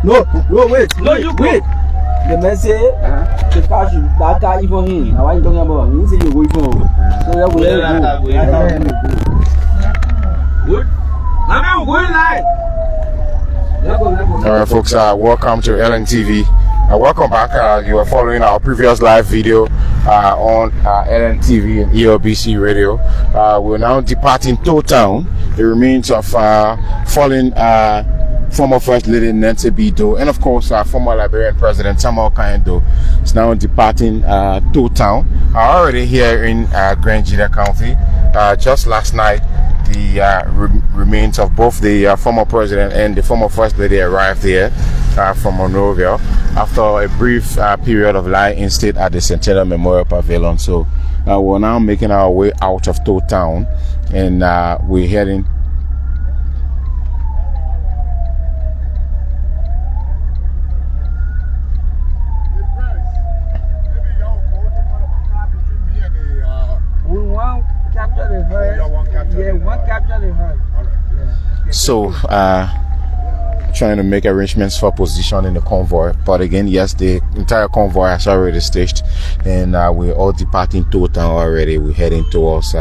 No, wait. No, you go. Wait. The man say, the car should, that car even him. Now, why you talking about? You say you go for. So, that will let you go. Good. Now, I'm going live. All right, folks, welcome to LNTV. Welcome back. You are following our previous live video on LNTV and ELBC radio. We're now departing Tow Town. The remains of fallen former First Lady Nancy Bido and, of course, former Liberian President Samuel Kaindo is now departing Tow Town. Already here in Gedeh County. Just last night, the remains of both the former president and the former first lady arrived here from Monrovia after a brief period of lying in state at the Centennial Memorial Pavilion. So we're now making our way out of Tow Town, and we're heading trying to make arrangements for position in the convoy, but again, yes, the entire convoy has already staged, and we're all departing Tow Town already. We're heading towards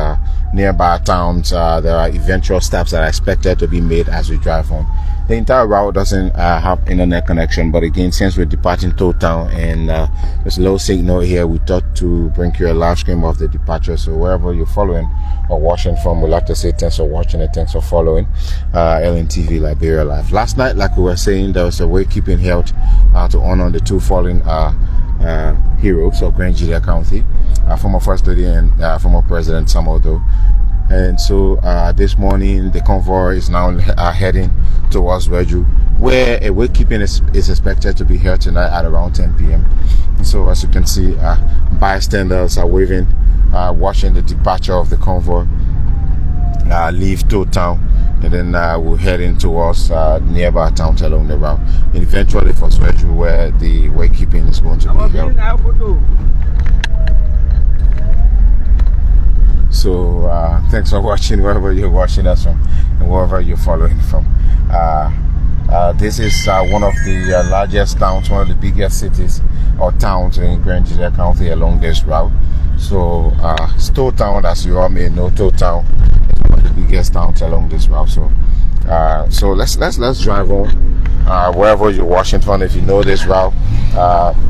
nearby towns. There are eventual stops that are expected to be made as we drive on. The entire route doesn't have internet connection, but again, since we're departing Tow Town and there's low signal here, we thought to bring you a live stream of the departure. So wherever you're following or watching from, we'd like to say thanks for watching and thanks for following LNTV Liberia Live. Last night, like we were saying, there was a wakekeeping held to honor the two fallen heroes of Gedeh County, former First Lady and former President Samuel. And so this morning, the convoy is now heading towards Zwedru, where a wakekeeping is expected to be held tonight at around 10 p.m. And so, as you can see, bystanders are waving, watching the departure of the convoy leave Tow Town, and then we're heading towards nearby towns along the route, and eventually for Zwedru, where the wakekeeping is going to be held. So thanks for watching wherever you're watching us from and wherever you're following from. This is one of the largest towns, one of the biggest cities or towns in Gedeh County along this route. So Tow Town, as you all may know, Tow Town is one of the biggest towns along this route. So let's drive on wherever you're watching from. If you know this route,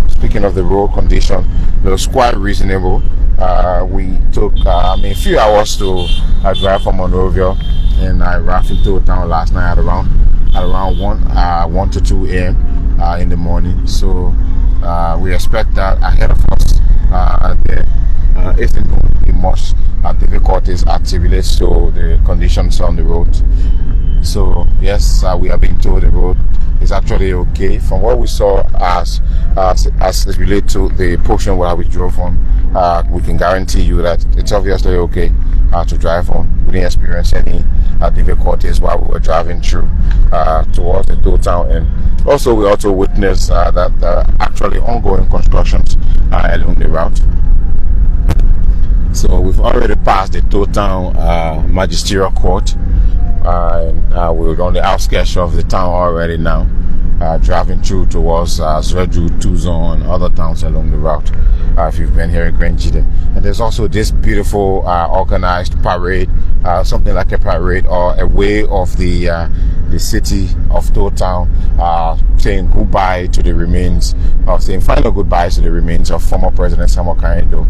speaking of the road condition, it was quite reasonable. We took a few hours to drive from Monrovia, and I arrived in Tow Town last night at around 1 to 2 a.m. In the morning. So we expect that ahead of us there isn't going to be much difficulties at Tibile, so the conditions on the road. So yes, we have been told the road is actually okay. From what we saw as it relates to the portion where we drove on, we can guarantee you that it's obviously okay to drive on. We didn't experience any difficulties while we were driving through towards the Tow Town, and also we also witnessed that actually ongoing constructions along the route. So we've already passed the Tow Town Magisterial Court. We're on the outskirts of the town already now, driving through towards Zwedru, Tuzon, and other towns along the route. If you've been here in Gedeh, and there's also this beautiful organized parade, something like a parade or a way of the city of Tow Town, saying goodbye to the remains, or saying final goodbyes to the remains of former President Samuel Kaindo.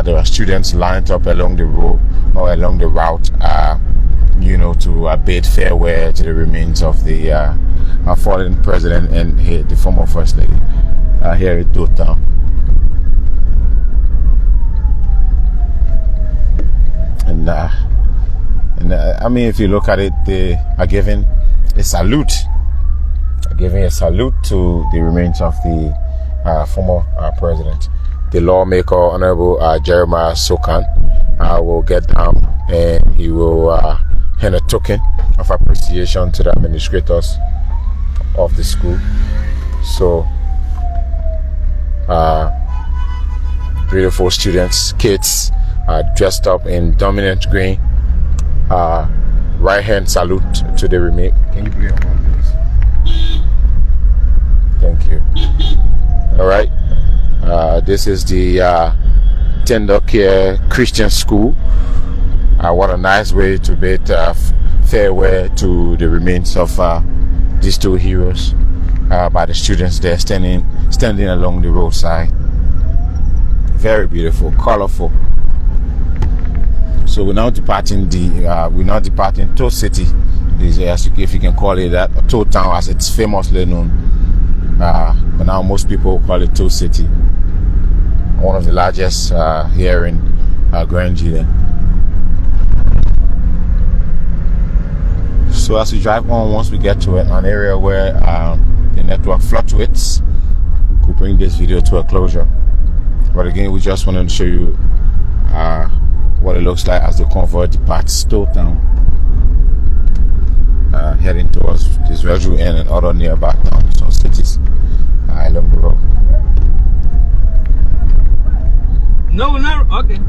There are students lined up along the road or along the route, to bid farewell to the remains of the fallen president and the former first lady here in Tow Town. And if you look at it, they are giving a salute. To the remains of the former president. The lawmaker, Honorable Jeremiah Sokan, will get down and he will hand a token of appreciation to the administrators of the school. So beautiful students, kids dressed up in dominant green. Right hand salute to the remain. Can you play on please? All right. This is the Tender Care Christian School. What a nice way to bid farewell to the remains of these two heroes by the students there standing along the roadside. Very beautiful, colorful. So we're now departing Toh City, if you can call it that, or Toh Town as it's famously known. But now most people call it Toh City, one of the largest here in Gedeh. So as we drive on, once we get to an area where the network fluctuates, we could bring this video to a closure. But again, we just wanted to show you what it looks like as the convoy departs Toh Town, heading towards the Zwedru and other nearby towns or cities along the road. No, okay.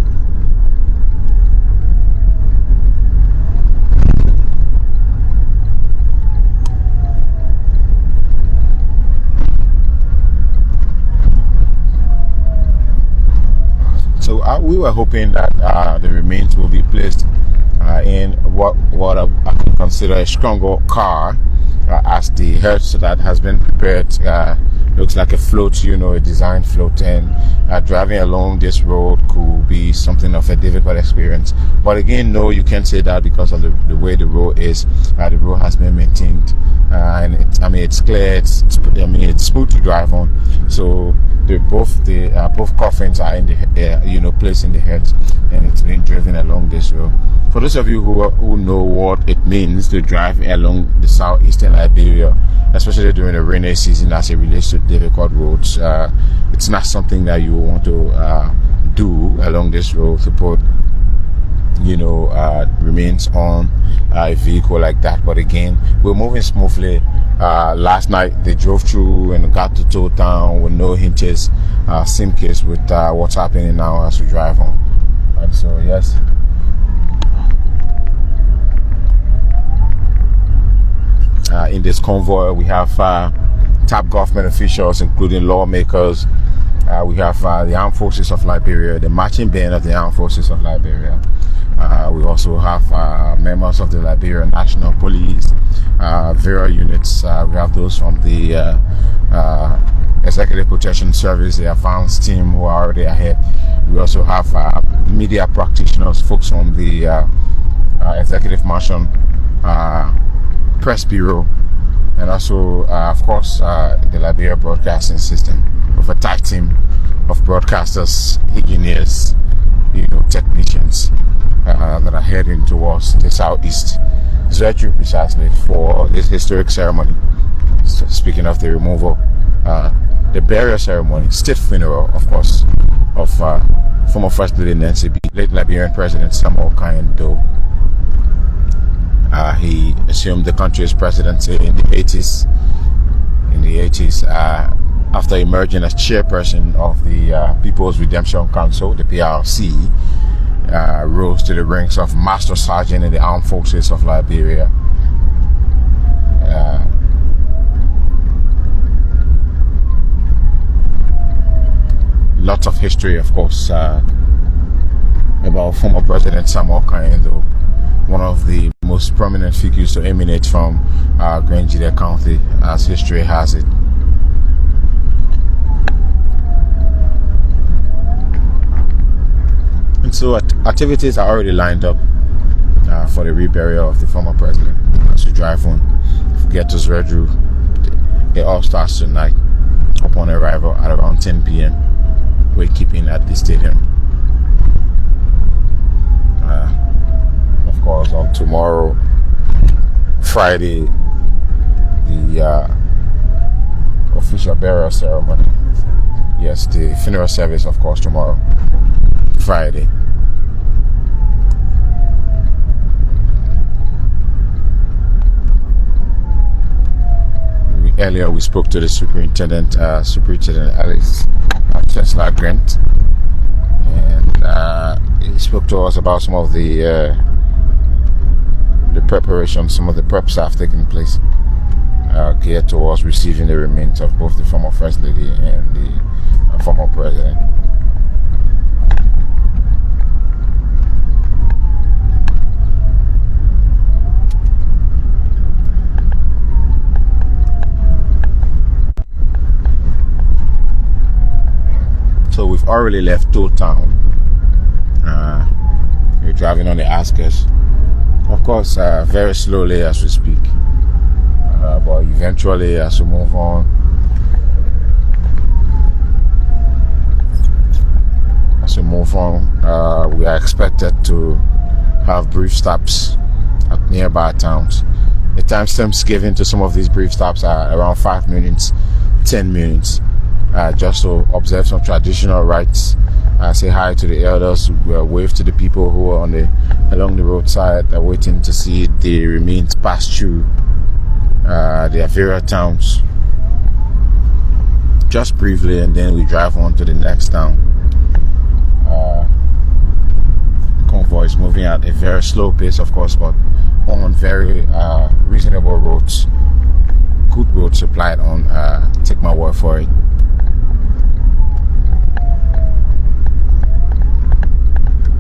So we were hoping that the remains will be placed in what I can consider a stronger car, as the hearse that has been prepared looks like a float, a designed float, and driving along this road could be something of a difficult experience. But again, no, you can't say that because of the way the road is. The road has been maintained, and it's clear. It's smooth to drive on. So both coffins are in the placed in the head, and it's being driven along this road. For those of you who know what it means to drive along the southeastern Liberia, especially during the rainy season as it relates to difficult roads, it's not something that you want to do along this road, to put remains on a vehicle like that. But again, we're moving smoothly. Last night they drove through and got to Toh Town with no hitches, same case with what's happening now as we drive on. And so yes, in this convoy we have top government officials, including lawmakers. We have the Armed Forces of Liberia, the marching band of the Armed Forces of Liberia. We also have members of the Liberian National Police, various units. We have those from the Executive Protection Service, the advanced team who are already ahead. We also have media practitioners, folks from the Executive Mansion Press Bureau, and also, of course, the Liberia Broadcasting System, with a tight team of broadcasters, engineers, technicians that are heading towards the southeast Zwedru precisely for this historic ceremony. So speaking of the removal, the burial ceremony, state funeral, of course, of former First Lady Nancy B, late Liberian President Samuel Kanyendo. He assumed the country's presidency in the 80s. After emerging as chairperson of the People's Redemption Council, the PRC, rose to the ranks of Master Sergeant in the Armed Forces of Liberia. Lots of history, of course, about former President Samuel Kanyendo, one of the most prominent figures to emanate from Gedeh County, as history has it. And so activities are already lined up for the reburial of the former president. As we drive on, if we get to Zwedru, it all starts tonight upon arrival at around 10 p.m. Wakekeeping at the stadium. Of course, on tomorrow, Friday, the official burial ceremony. Yes, the funeral service, of course, tomorrow, Friday. Earlier, we spoke to the Superintendent Alex Chesler Grant, and he spoke to us about some of the preparation, some of the preps have taken place geared towards receiving the remains of both the former First Lady and the former President. So we've already left Toll Town. We're driving on the outskirts. Of course, very slowly as we speak. But eventually, as we move on, we are expected to have brief stops at nearby towns. The timestamps given to some of these brief stops are around 5 minutes, 10 minutes. Just to observe some traditional rites, say hi to the elders, wave to the people who are along the roadside, waiting to see the remains pass through their various towns. Just briefly, and then we drive on to the next town. Convoy is moving at a very slow pace, of course, but on very reasonable roads. Good road supplied on. Take my word for it.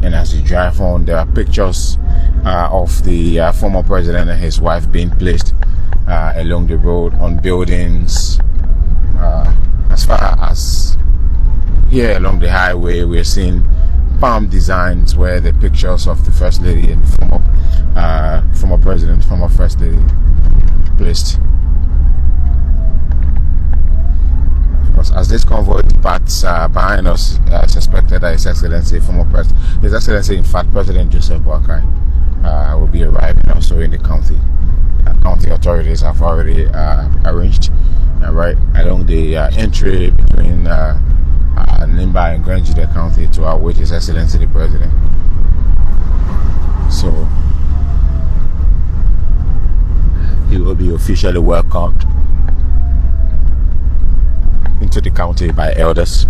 And as you drive on, there are pictures of the former president and his wife being placed along the road on buildings. As far as here along the highway, we're seeing palm designs where the pictures of the First Lady and the former president, former First Lady placed. As this convoy departs, behind us, it's expected that His Excellency, His Excellency, in fact, President Joseph Boakai will be arriving also in the county. County authorities have already arranged right along the entry between Nimba and Gedeh County to await His Excellency the President. So he will be officially welcomed into the county by elders,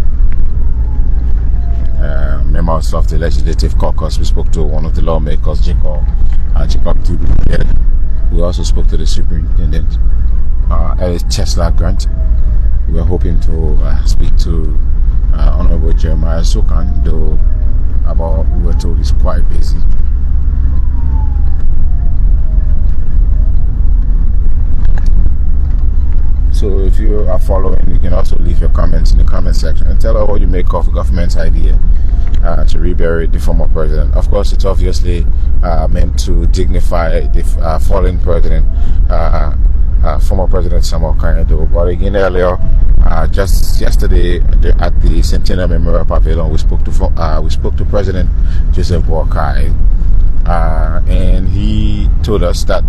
members of the Legislative Caucus. We spoke to one of the lawmakers, Jacob Duji. We also spoke to the Superintendent, Ellis Chesla Grant. We were hoping to speak to Honorable Jeremiah Sokan, though we were told he's quite busy. So if you are following, you can also leave your comments in the comment section and tell us what you make of the government's idea to rebury the former president. Of course, it's obviously meant to dignify the fallen president, former President Samuel Kanyado. But again, earlier, just yesterday at the Centennial Memorial Pavilion, we spoke to President Joseph Boakai, and he told us that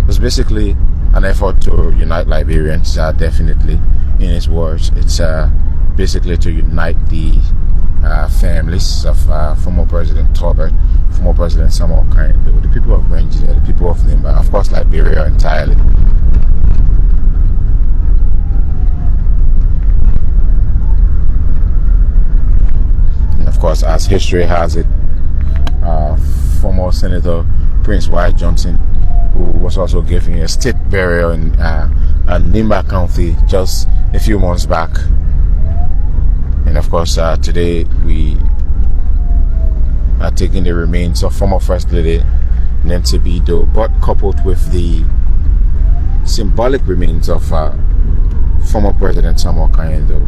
it was basically an effort to unite Liberians. Definitely, in his words, it's basically to unite the families of former President Tolbert, former President Samuel Kanyado, the people of Gedeh, the people of Nimba, of course Liberia entirely. And of course, as history has it, former Senator Prince White Johnson, who was also given a state burial in Nimba County just a few months back. And of course, today we are taking the remains of former First Lady Nancy Bido, but coupled with the symbolic remains of former President Samuel Kanyado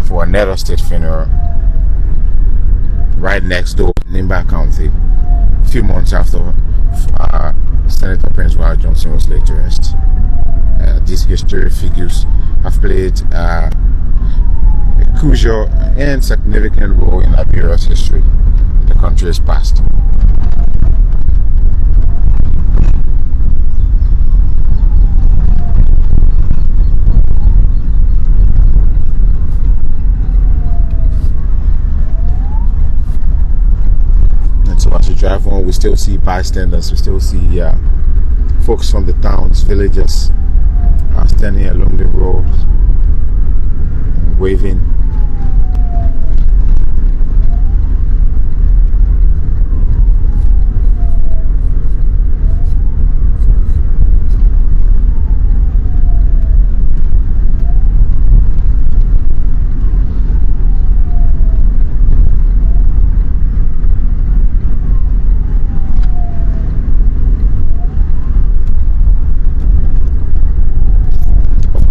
for another state funeral right next door in Nimba County, a few months after Senator Prince White Johnson was laid to rest. These history figures have played a crucial and significant role in Liberia's history, the country's past. And so as we drive on, we still see bystanders, we still see folks from the towns, villages, standing along the road, waving.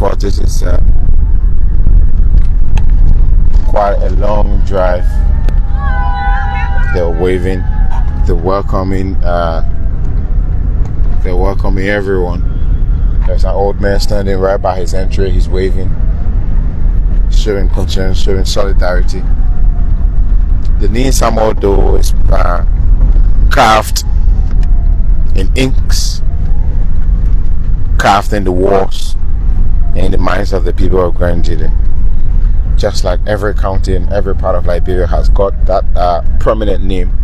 course, this is quite a long drive. They're waving, they're welcoming everyone. There's an old man standing right by his entry. He's waving, showing concern, showing solidarity. The name Samuel though is carved in inks, carved in the walls and in the minds of the people of Gedeh. Just like every county in every part of Liberia has got that prominent name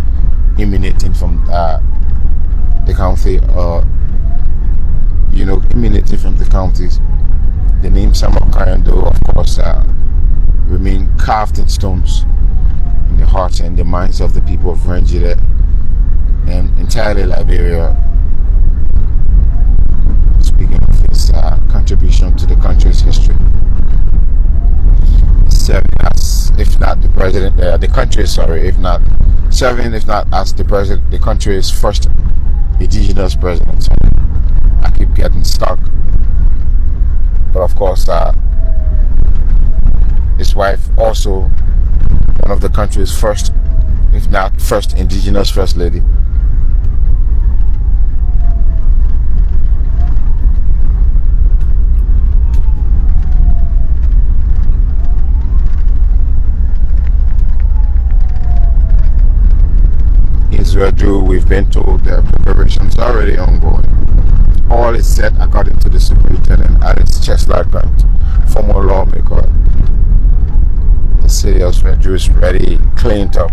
emanating from the county, or emanating from the counties. The name Samuel though, of course, remain carved in stones in the hearts and the minds of the people of Gedeh and entirely Liberia. Speaking of his contribution to the country's history, serving as, if not the president, the country's if not as the president, the country's first indigenous president. So I keep getting stuck, but of course, his wife also one of the country's first, if not first, indigenous first lady. Zwedru, we've been told their preparations are already ongoing. All is set according to the superintendent Alice Grant, former lawmaker. The city of Zwedru is ready, cleaned up,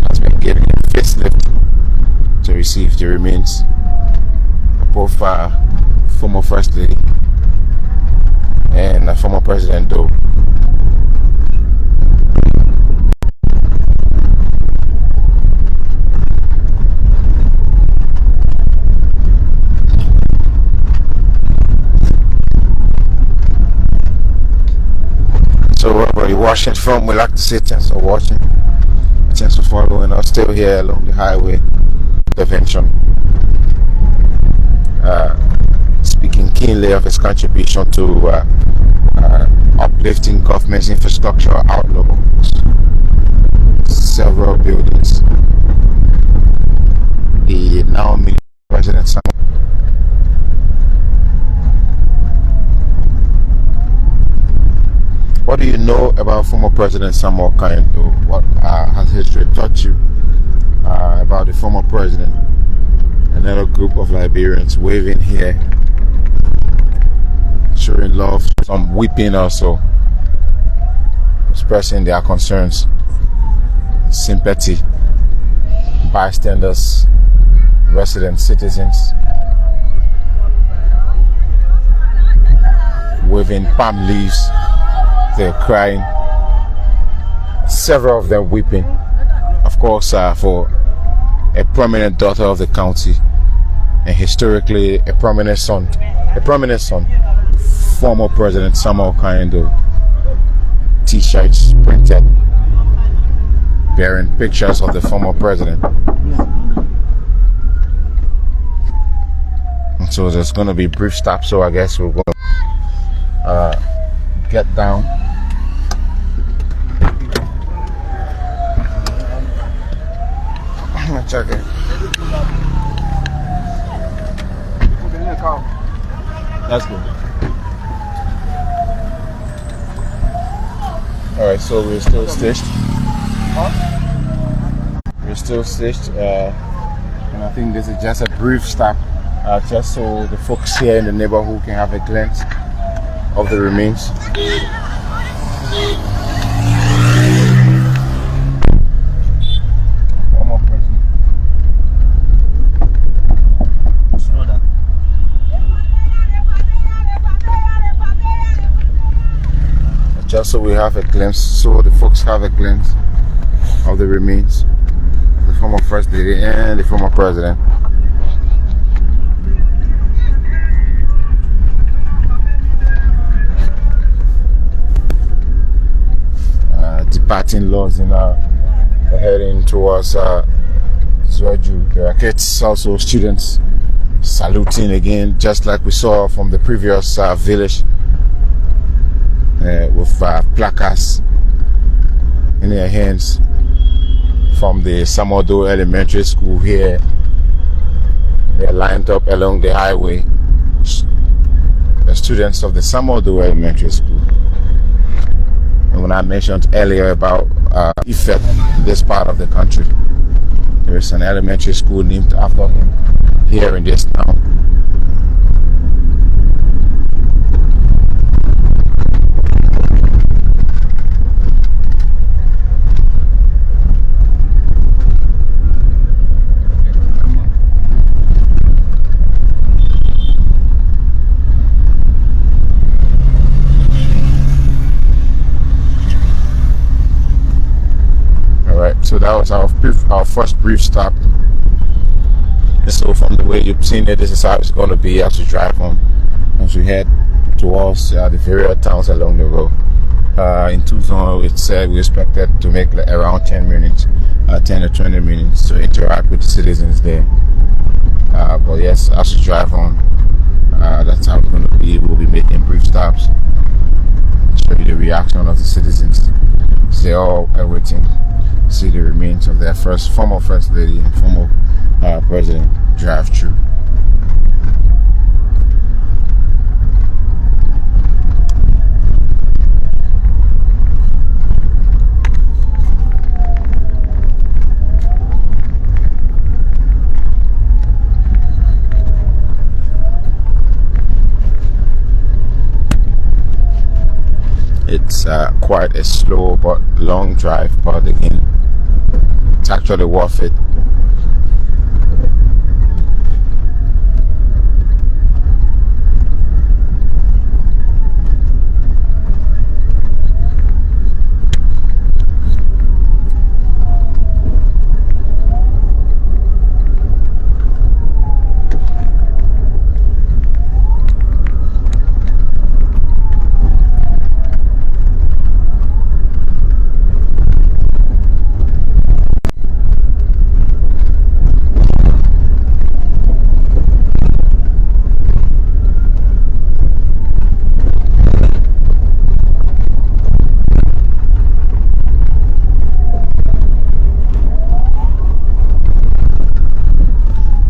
has been given a facelift to receive the remains of both former First Lady and former President though. So wherever you're watching from, we like to say thanks for watching, thanks for following us. Still here along the highway intervention, speaking keenly of his contribution to uplifting government's infrastructure outlooks, several buildings. The now President Samuel. What do you know about former President Samuel though? What has history taught you about the former president? Another group of Liberians waving here, showing love, some weeping also, expressing their concerns, sympathy, bystanders, residents, citizens, waving palm leaves. They're crying, several of them weeping, of course, for a prominent daughter of the county and historically a prominent son, former President Samuel t-shirts printed bearing pictures of the former president. And so there's going to be brief stops, so I guess we're going to get down. Check it. That's good. Alright, so we're still stitched. And I think this is just a brief stop, just so the folks here in the neighborhood can have a glimpse of the remains. Just so we have a glimpse, so the folks have a glimpse of the remains of the former First Lady and the former President. Departing laws in heading towards Zwedru. There are kids, also students, saluting again, just like we saw from the previous village, with placards in their hands from the Samodo Elementary School here. They're lined up along the highway, the students of the Samodo Elementary School. And when I mentioned earlier about effect in this part of the country, there is an elementary school named after him here in this town. So that was our first brief stop. And so from the way you've seen it, this is how it's going to be as we drive home, as we head towards the various towns along the road. In Tucson, it said we expected to make like around 10 minutes, 10 to 20 minutes to interact with the citizens there. But yes, as we drive home, that's how it's going to be. We'll be making brief stops, show you the reaction of the citizens. They're all waiting to see the remains of their former first lady and former president drive through. It's quite a slow but long drive, but again, it's actually worth it.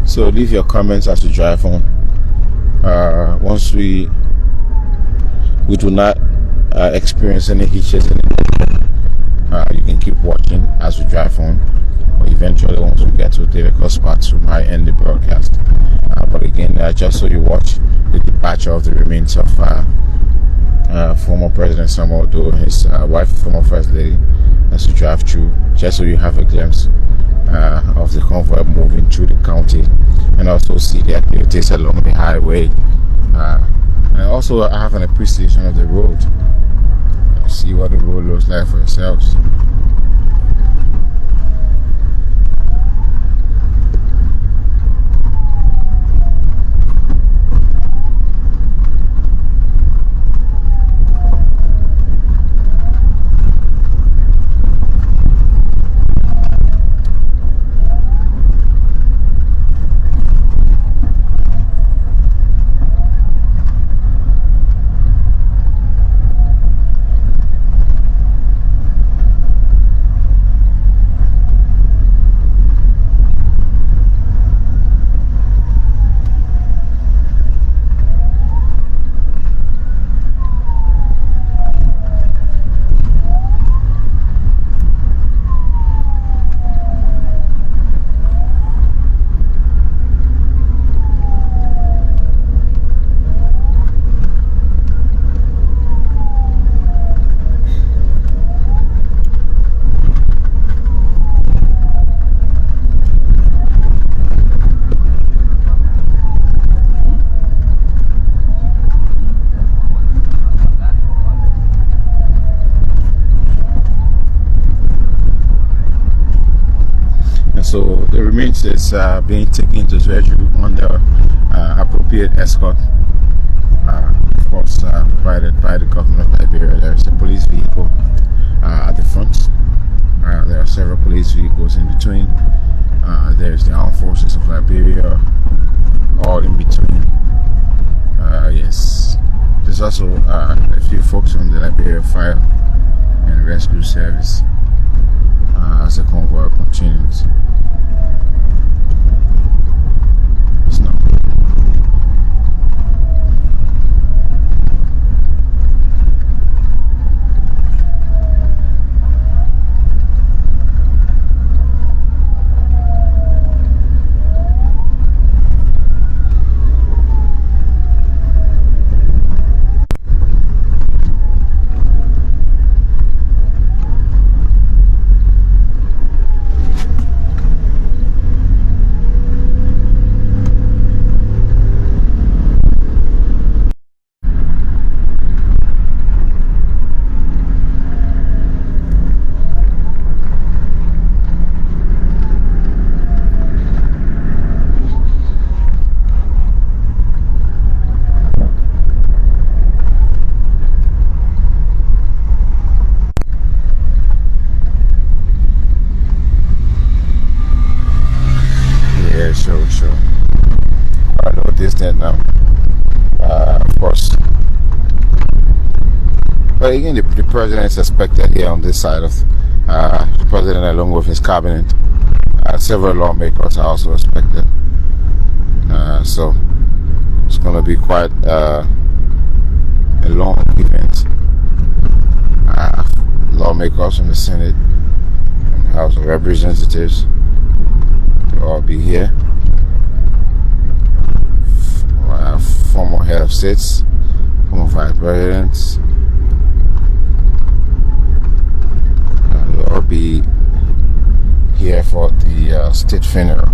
So leave your comments as we drive home. Once we do not experience any hitches anymore, you can keep watching as we drive home. But eventually, once we get to the difficult spots, we might end the broadcast. But again, just so you watch the departure of the remains of former President Samuel Doe, his wife, former First Lady, as we drive through, just so you have a glimpse of the convoy moving through the county, and also see the activities along the highway, and also have an appreciation of the road. See what the road looks like for yourselves. So the remains is being taken to Zwedru under appropriate escort, of course, provided by the government of Liberia. There is a police vehicle at the front. There are several police vehicles in between. There is the armed forces of Liberia all in between. Yes, there's also a few folks from the Liberia Fire and Rescue Service as the convoy continues. Sure. I noticed that now. Of course. But again, the president is expected here on this side of the president along with his cabinet. Several lawmakers are also expected. So it's going to be quite a long event. Lawmakers from the Senate and the House of Representatives will all be here. Former head of states, former vice presidents, and they'll all be here for the state funeral.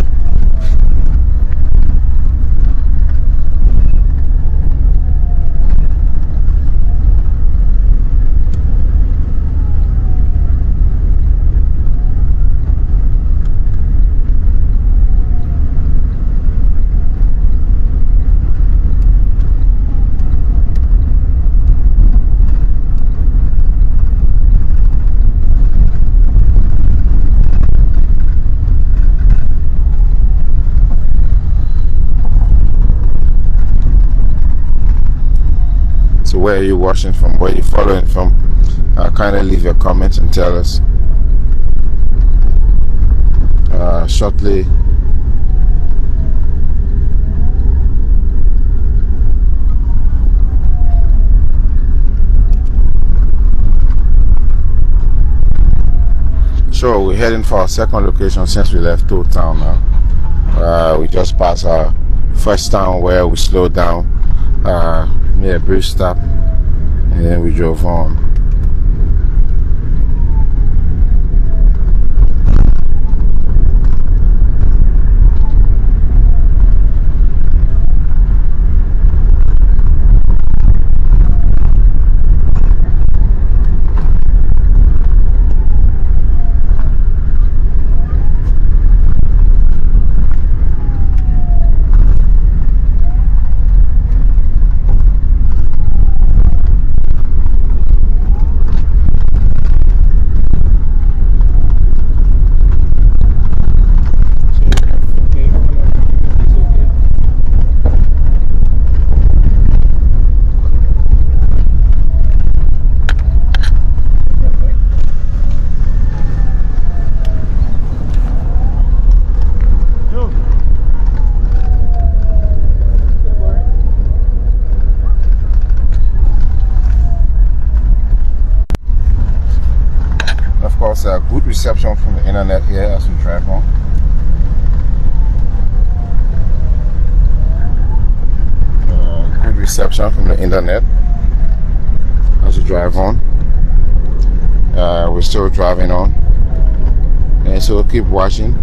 So where are you watching from? Where are you following from? Kindly leave your comments and tell us. Shortly, so we're heading for our second location since we left Old Town now. We just passed our first town where we slowed down, made a brief stop, and then we drove on. Good reception from the internet here as we drive on. Good reception from the internet as we drive on. We're still driving on, and so keep watching.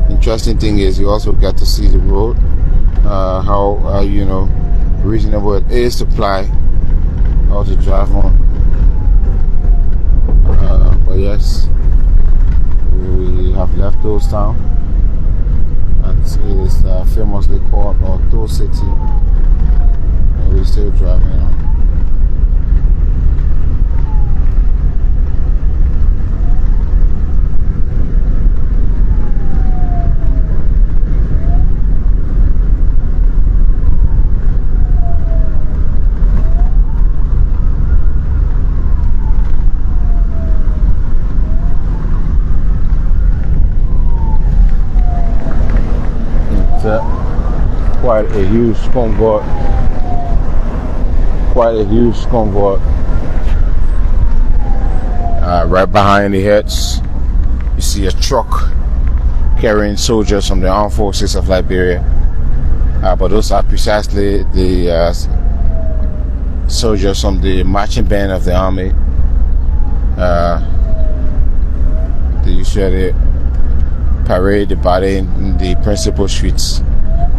Interesting thing is you also get to see the road, how reasonable it is to fly or to drive on. But yes, we have left Old Town. It is famously called Auto City, and we're still driving on. quite a huge convoy. Right behind the heads, you see a truck carrying soldiers from the armed forces of Liberia. But those are precisely the soldiers from the marching band of the army. They usually parade the body in the principal streets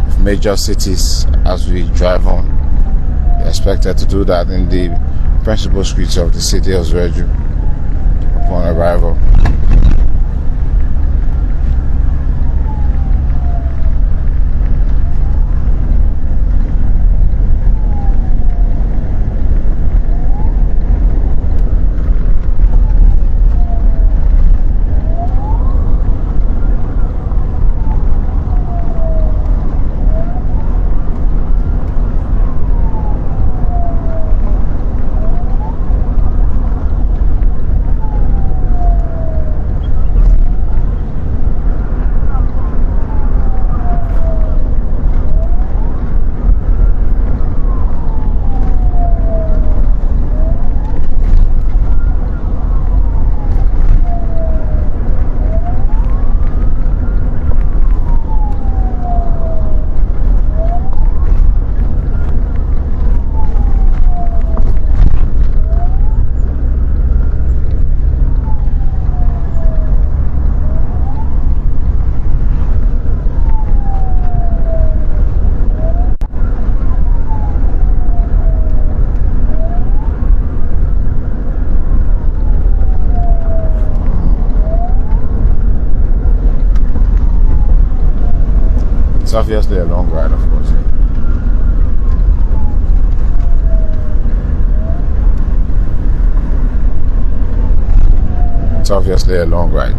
of major cities as we drive on. They're expected to do that in the principal streets of the city of Zwedru upon arrival. It's obviously a long ride, of course. It's obviously a long ride.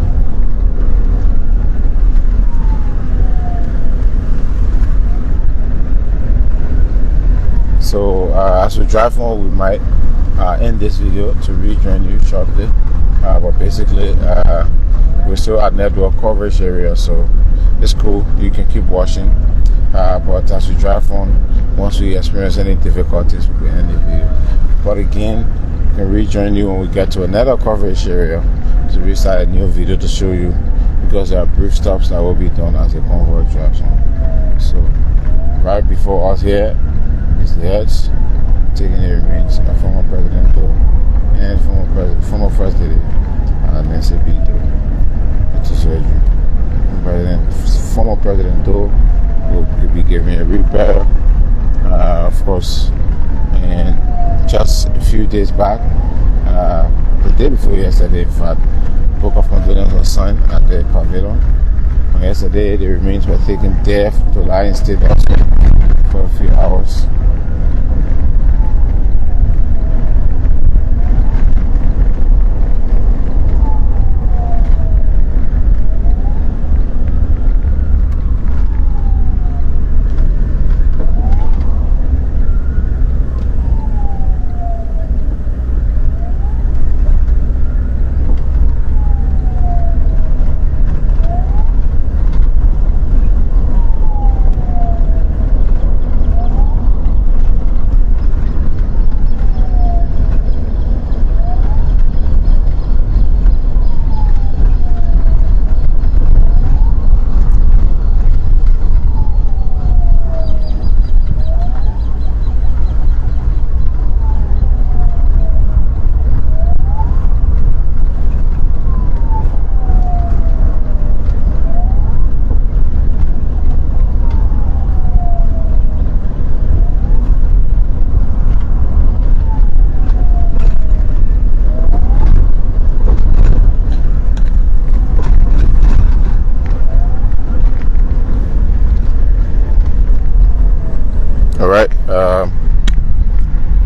So as we drive on, we might end this video to rejoin you shortly. But basically, we're still at network coverage area, so it's cool. You can keep watching. But as we drive on, once we experience any difficulties, we can end the video. But again, we can rejoin you when we get to another coverage area to restart a new video to show you, because there are brief stops that will be done as the convoy drives on. So right before us here is the heads taking the remains of former President Doe and former First Lady Nancy B. Doe to Zwedru. Former President Doe will be giving a repair, of course. And just a few days back, the day before yesterday, in fact, book of condolence was signed at the pavilion. And yesterday, the remains were taken there to lie in state hospital for a few hours.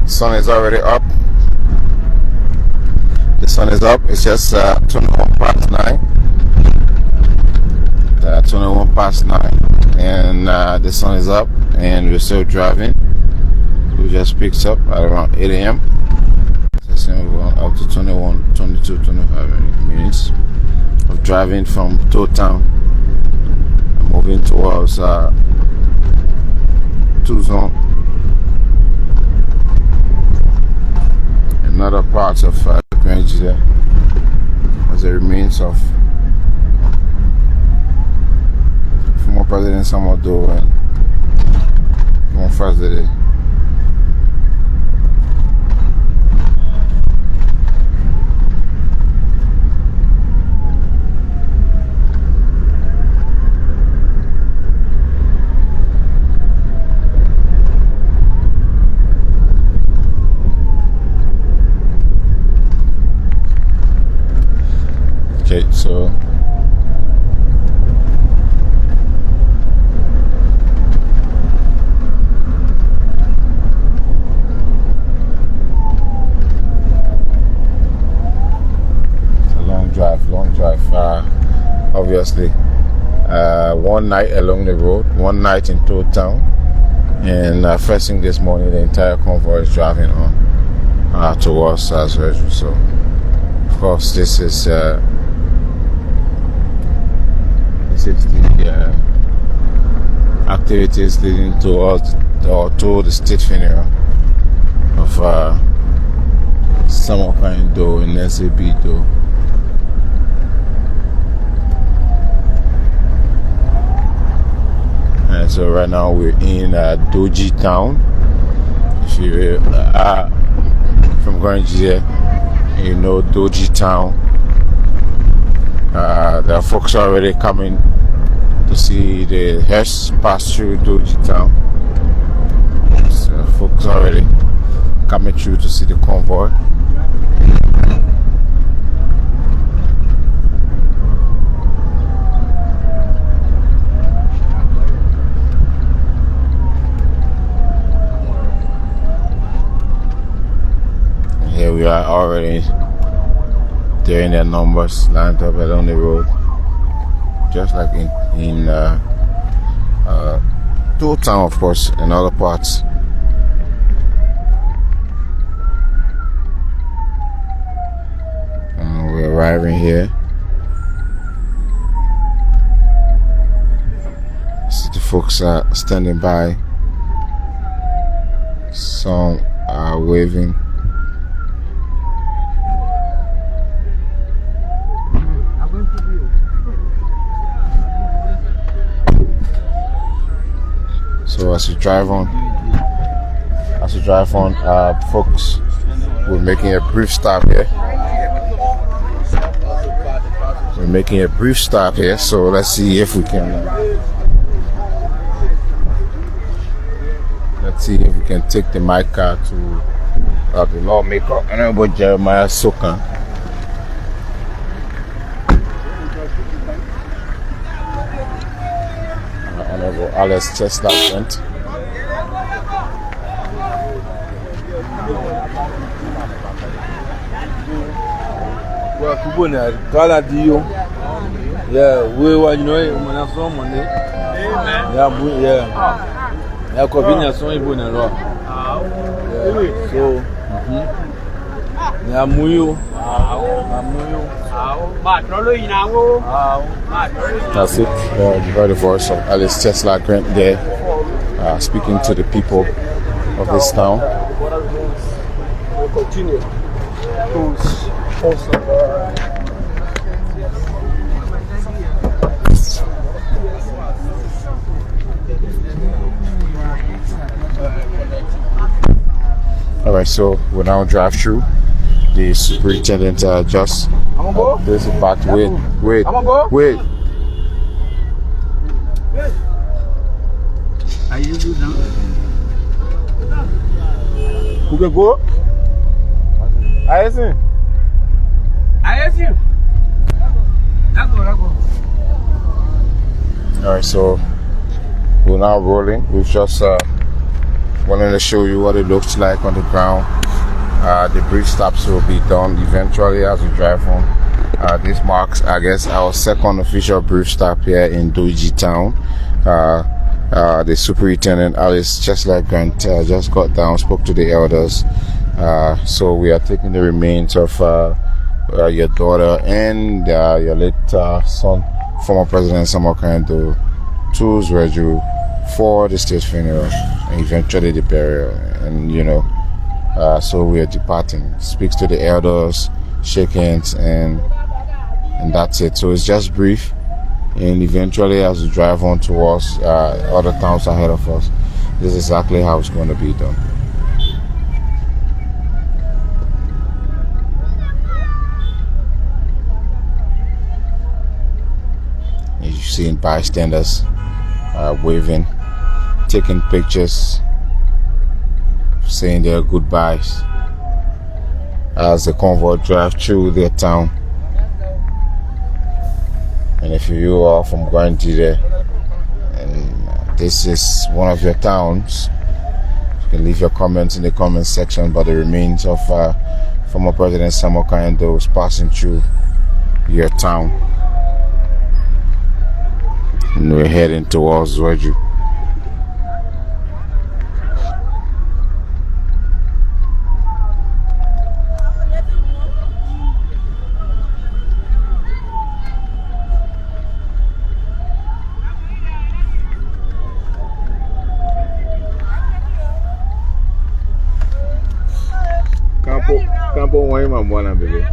Sun is already up. The sun is up. It's just 21 past 9. 21 past 9, and the sun is up, and we're still driving. We just picked up at around 8 a.m. So up to 21, 22, 25 minutes of driving from Town, moving towards 2 zone. Another part of Gedeh there as the remains of former President Samodo and one first day. Okay, so it's a long drive. Obviously, one night along the road, one night in Toad Town, and first thing this morning, the entire convoy is driving on towards Zwedru. So, of course, this is the activities leading towards to the state funeral of Samodo in SAB. And so right now we're in Duji town. If you are from Gedeh, you know Duji town. There are folks already coming to see the hearse pass through Duji town. So folks already coming through to see the convoy. Here we are already there in their numbers lined up along the road, just like in Toad Town, of course, in other parts. And we're arriving here. See the folks are standing by. Some are waving. So as you drive on, folks, we're making a brief stop here. So let's see if we can. Take the mic car to the lawmaker, Honorable Jeremiah Sokan. Honorable Alice Chestnut went. Well, Kubuna, Kala Dio. Yeah, we were, you know, when I saw Monday. Yeah, convenience on Ibuna. So, yeah, Muyo. That's it. You heard the voice of Alice Tesla Grant there, speaking to the people of this town. We'll continue. Alright, so we'll now drive through. The superintendent just this is back. Wait. Are you good now? Who can go? I see. Alright, so we're now rolling. We've just wanted to show you what it looks like on the ground. The brief stops will be done eventually as we drive home. This marks, I guess, our second official brief stop here in Duji town. The superintendent, Alice Chestnut Grant, just got down, spoke to the elders. So we are taking the remains of your daughter and your late son, former President Samodo, to Zwedru for the state funeral and eventually the burial. And so we are departing. Speaks to the elders, shake hands, and that's it. So it's just brief, and eventually as we drive on towards other towns ahead of us, this is exactly how it's going to be done. You've seen bystanders waving, taking pictures, saying their goodbyes as the convoy drive through their town. And if you are from Gedeh and this is one of your towns, you can leave your comments in the comment section about the remains of former President Samuel Kayinde was passing through your town. And we're heading towards Zwedru. Campo wine my one baby.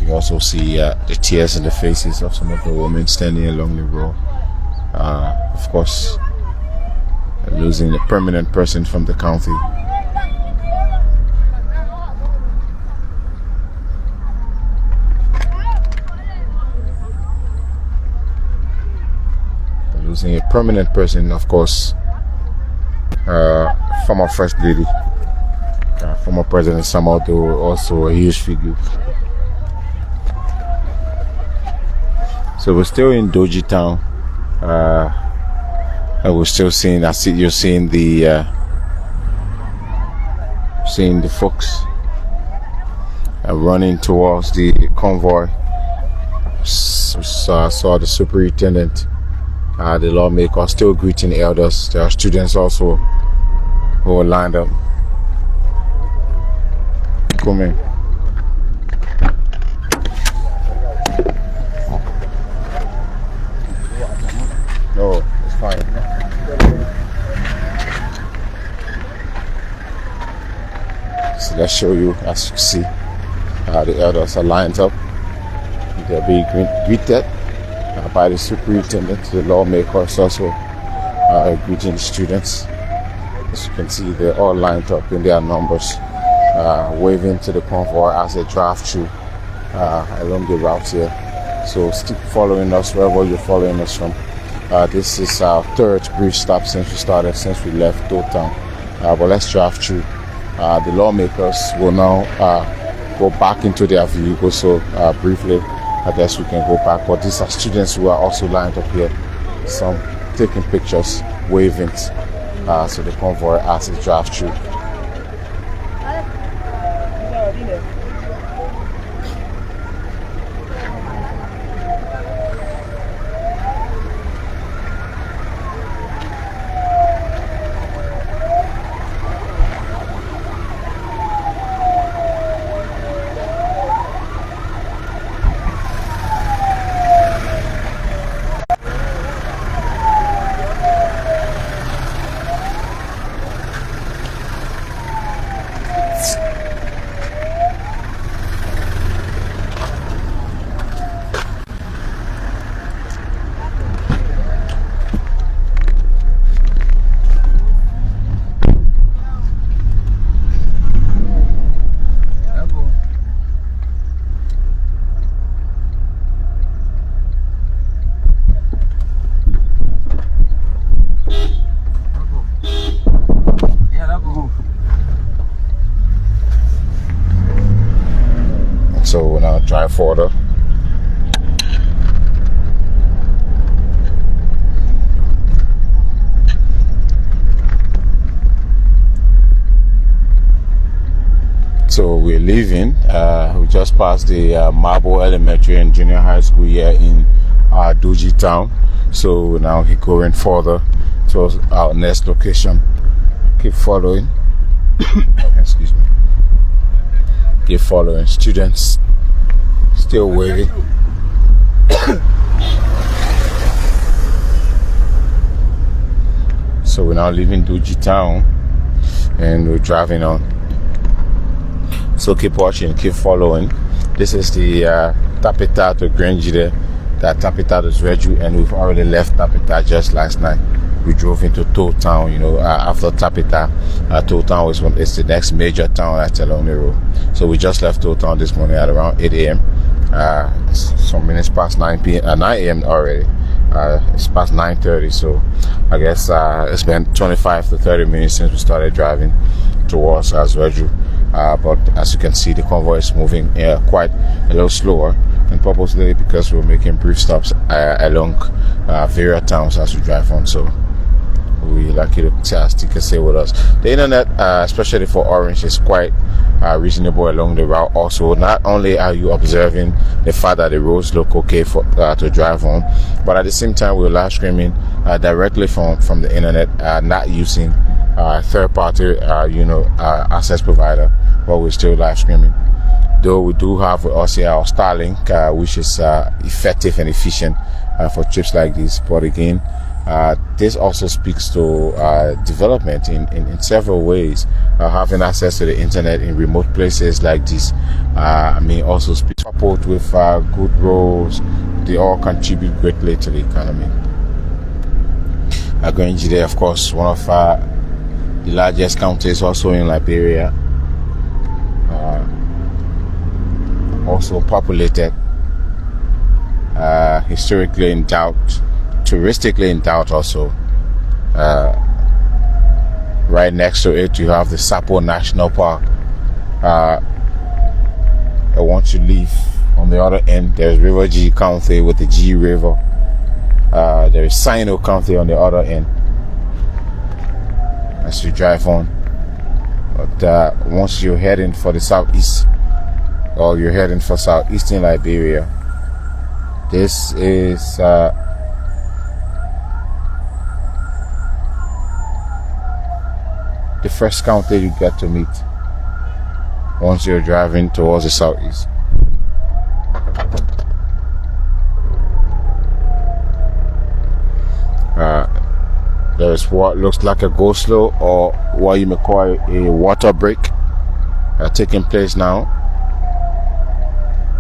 You also see the tears in the faces of some of the women standing along the road. Of course, losing a permanent person from the county. Losing a permanent person, of course, former First Lady, former President Samuel, also a huge figure. So we're still in Duji town, and we're still seeing. You're seeing the folks running towards the convoy. Saw the superintendent, the lawmaker, still greeting elders. There are students also who are lined up. Come in. No, it's fine. So let's show you, as you see, the elders are lined up. They're being greeted by the superintendent. The lawmakers also greeting the students. As you can see, they're all lined up in their numbers, waving to the convoy as they drive through along the route here. So keep following us wherever you're following us from. This is our third brief stop since we left Gedeh town. But let's drive through. The lawmakers will now go back into their vehicles. So briefly, I guess we can go back. But these are students who are also lined up here. Some taking pictures, waving to the convoy as they drive through. So we'll now drive further. So we're leaving. We just passed the Marble Elementary and Junior High School here in Duji town. So now we're going further towards our next location. Keep following. Excuse me. Keep following students Still waving. So we're now leaving Duji town and we're driving on. So keep watching, keep following. This is the Tapita to Gedeh, that Tapita to Zwedru, and we've already left Tapita just last night. We drove into Tow Town, after Tapita. Tow Town is the next major town that's along the road. So we just left Tow Town this morning at around 8 a.m. Some minutes past 9 a.m. already. It's past 9:30, so I guess it's been 25 to 30 minutes since we started driving towards Zwedru. But as you can see, the convoy is moving quite a little slower, and purposely because we're making brief stops along various towns as we drive on. So we like you to stick a stay with us. The internet, especially for Orange, is quite reasonable along the route. Also, not only are you observing the fact that the roads look okay for to drive on, but at the same time we're live streaming directly from the internet, not using third-party access provider, but we're still live streaming. Though we do have with us here our Starlink, which is effective and efficient for trips like this. But again, this also speaks to development in several ways. Having access to the internet in remote places like this, also speaks coupled with good roads. They all contribute greatly to the economy. Gedeh, of course, one of the largest counties also in Liberia, also populated, historically endowed, touristically endowed also. Right next to it you have the Sapo National Park. Once you leave, on the other end there's Gedeh County with the G River. There is Sino County on the other end as you drive on. But once you're heading for the southeast, or you're heading for southeastern Liberia, this is the first county you get to meet once you're driving towards the southeast. There is what looks like a go-slow, or what you may call a water break, taking place now.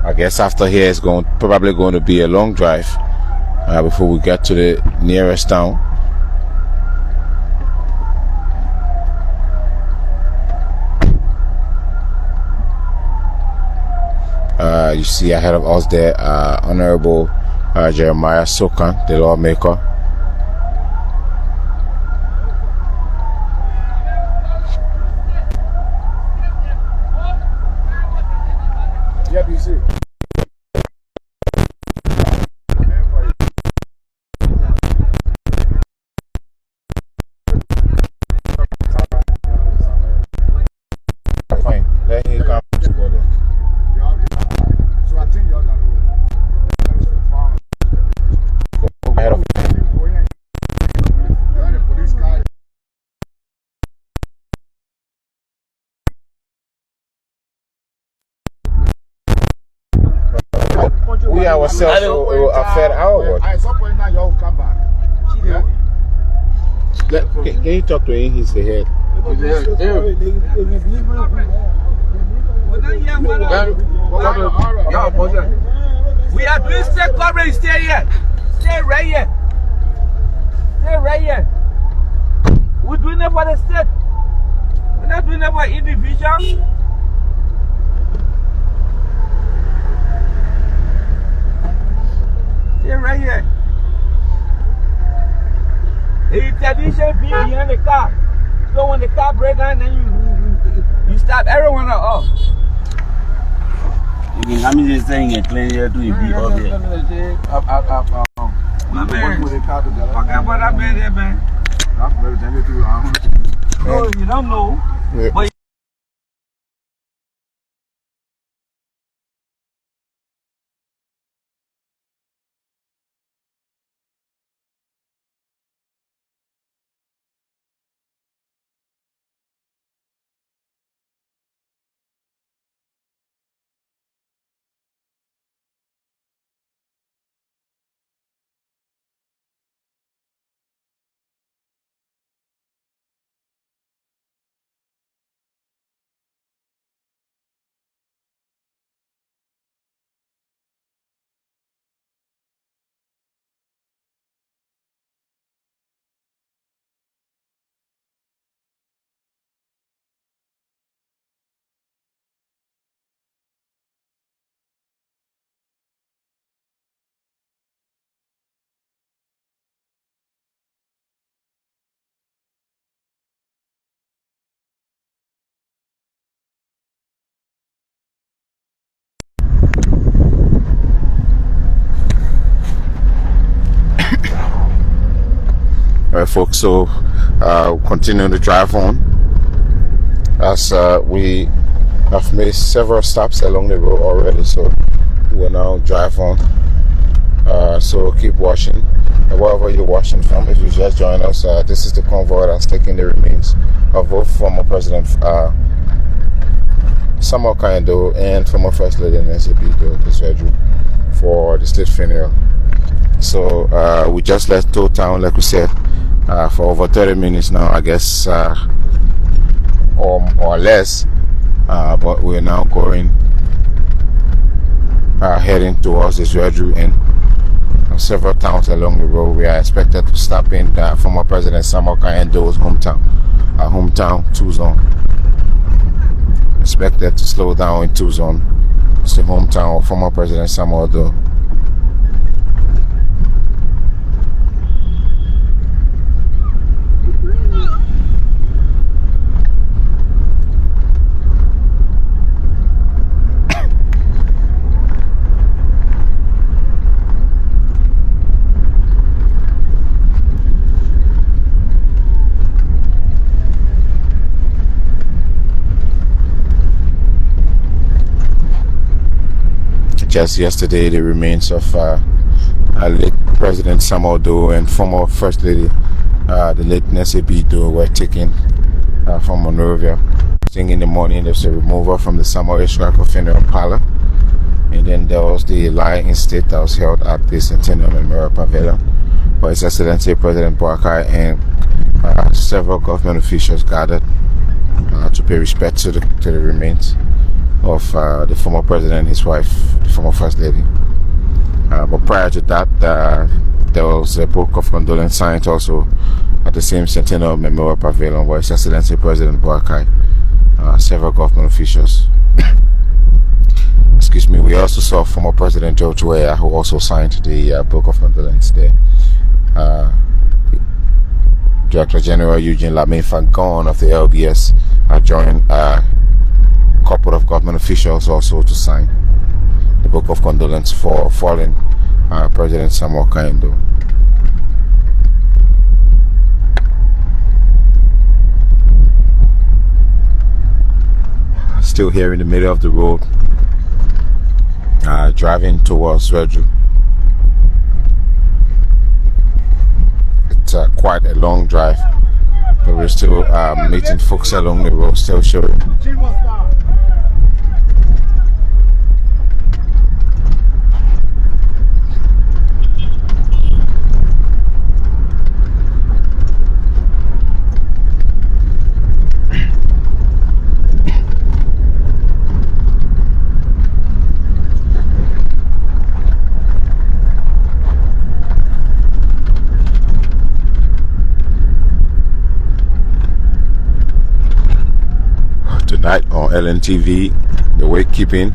I guess after here it's probably going to be a long drive before we get to the nearest town. You see ahead of us there, Honorable Jeremiah Sokan, the lawmaker. Yep, you see. Fine, let him come to go there. So I think you're going we ourselves will affect our work. At some point now, you'll come back. Yeah. Can you talk to him? He's the head. We are doing state coverage. Stay here. Stay right here. Stay right here. We're doing it for the state. We're not doing it for individuals. Stay right here. The tradition be behind the car. So when the car breaks down, then you stop everyone off. I'm just saying a clean here to be up here. My man, what about that man there, man? No, you don't know. But Alright, folks, so continue to drive on as we have made several stops along the road already, so we'll now drive on. So keep watching, and wherever you're watching from, if you just join us, this is the convoy that's taking the remains of both former President Samuel Kayando and former First Lady Nancy Zwedru for the state funeral. So we just left Tow Town, like we said, for over 30 minutes now, I guess, or less, but we're now going heading towards the Zwedru and several towns along the road. We are expected to stop in former President Samuel Kayando's hometown, Tuzon. Expected to slow down in Tuzon. It's the hometown of former President Samuel though. Just yesterday, the remains of late President Samuel Doe and former First Lady, the late Nancy Doe, were taken from Monrovia. In the morning, there was a removal from the Samuel Ishraco funeral parlor, and then there was the lie-in state that was held at the Centennial Memorial Pavilion, where His Excellency President Boakai and several government officials gathered to pay respect to the remains of the former president and his wife, the former First Lady. But prior to that, there was a book of condolence signed also at the same Centennial Memorial Pavilion, where His Excellency President Boakai, several government officials. Excuse me. We also saw former President George Weah, who also signed the book of condolence there. Director General Eugene Lamin Fangon of the LBS joined couple of government officials also to sign the book of condolence for fallen President Samuel Kayando. Still here in the middle of the road, driving towards Zwedru. It's quite a long drive, but we're still meeting folks along the road, still showing. Tonight on LNTV, the wakekeeping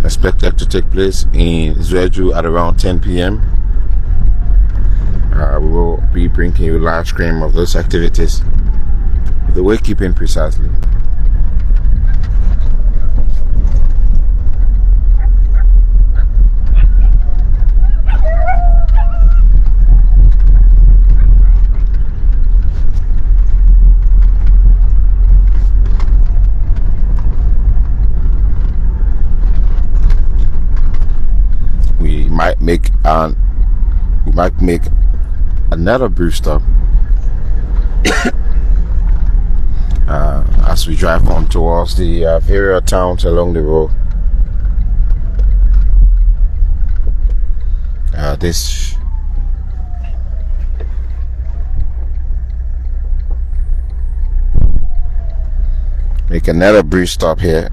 expected to take place in Zwedru at around 10 p.m. We will be bringing you a live stream of those activities, the wakekeeping precisely. We might make another brief stop as we drive on towards the various towns along the road. Make another brief stop here.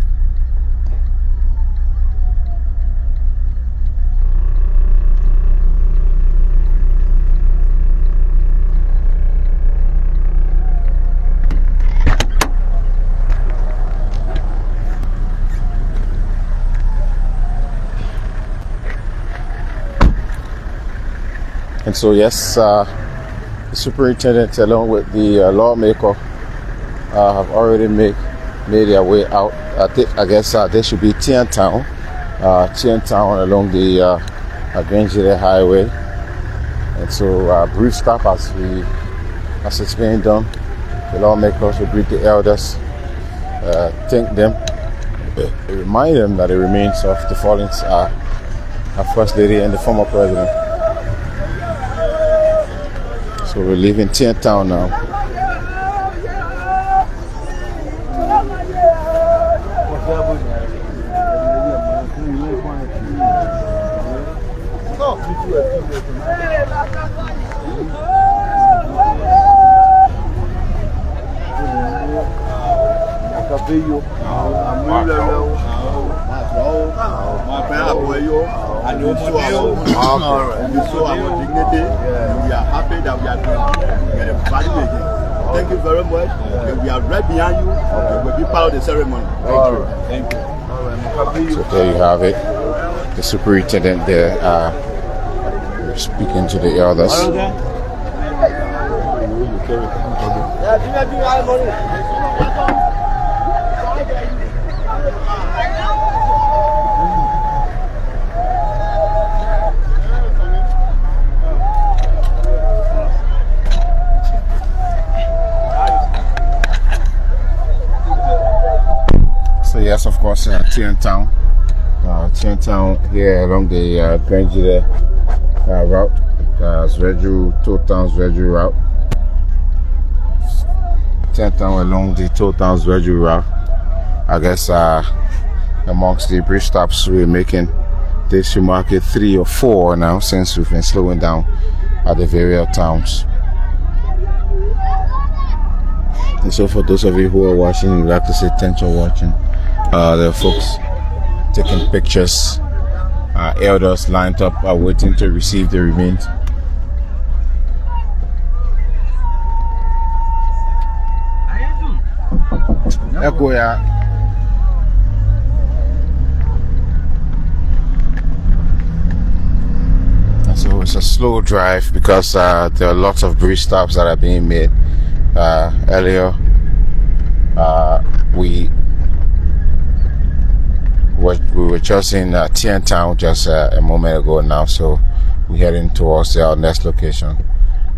And so yes, the superintendent along with the lawmaker have already made their way out. I guess they should be Tien Town along the Gedeh Highway. And so brief stop as we as it's being done. The lawmakers will greet the elders, thank them, remind them that the remains of the fallen are our First Lady and the former President. So we're leaving Tien Town now. And you show our dignity. We are happy that we are doing the value again. Thank you very much. We are right behind you. We'll be part of the ceremony. Thank you. So there you have it. The superintendent there speaking to the elders. So yes, of course, Tien Town here along the Gedeh route, Zwedru, Toll Town Zwedru route. Tien Town along the Toll Town Zwedru route. I guess amongst the bridge stops we're making, this will mark it 3 or 4 now since we've been slowing down at the various towns. And so for those of you who are watching, we'd like to say thanks for watching. There are folks taking pictures, elders lined up waiting to receive the remains. So it's a slow drive because there are lots of bridge stops that are being made. Earlier we were just in Tien Town just a moment ago now, so we're heading towards our next location,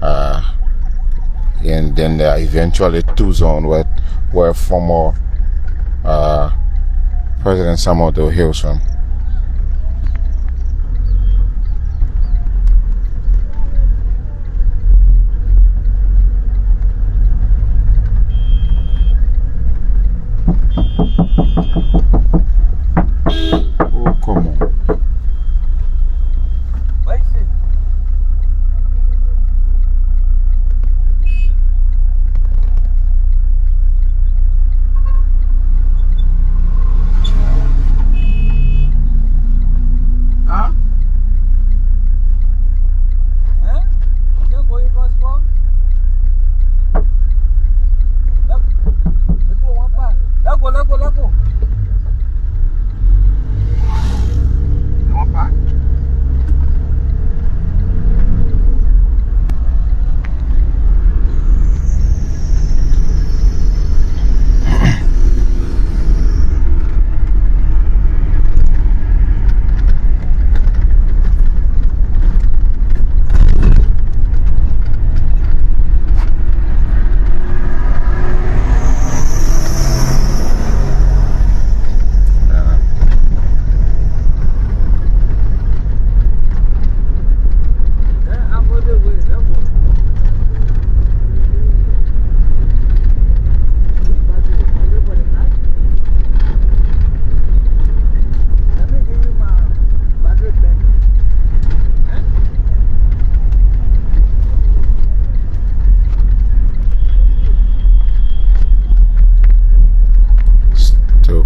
and then eventually to Zone where former President Samuel hails from. Oh, come on.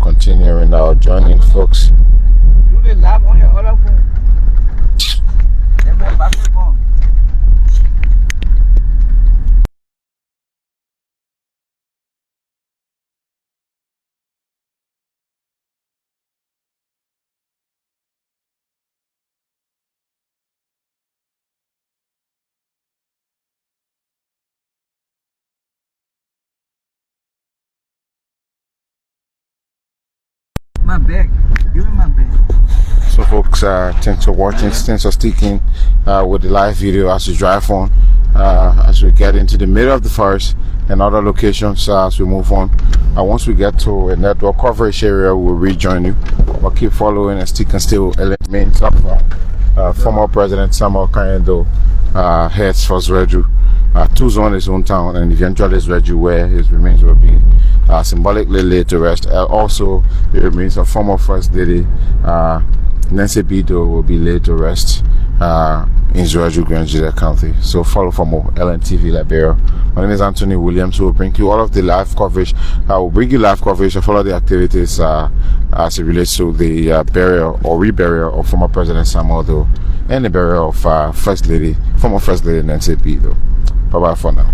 Continuing now, joining folks. Do the lap on your other phone. Then my battery gone. My bag. Give me my bag. So folks, thanks for watching, thanks for sticking with the live video as you drive on. as we get into the middle of the forest and other locations as we move on. Once we get to a network coverage area, we'll rejoin you. But keep following and still remains of former President Samuel Kanyendo heads for Zwedru, Tuzon, his hometown, and eventually Zwedru, where his remains will be symbolically laid to rest. Also, the remains of former First Lady Nancy Bido will be laid to rest in Zwedru, Gedeh County. So follow for more LNTV Liberia. My name is Anthony Williams, who will bring you all of the live coverage. I will bring you live coverage of all of the activities as it relates to the burial or reburial of former President Samuel Doe and the burial of former First Lady Nancy Bido. Bye bye for now.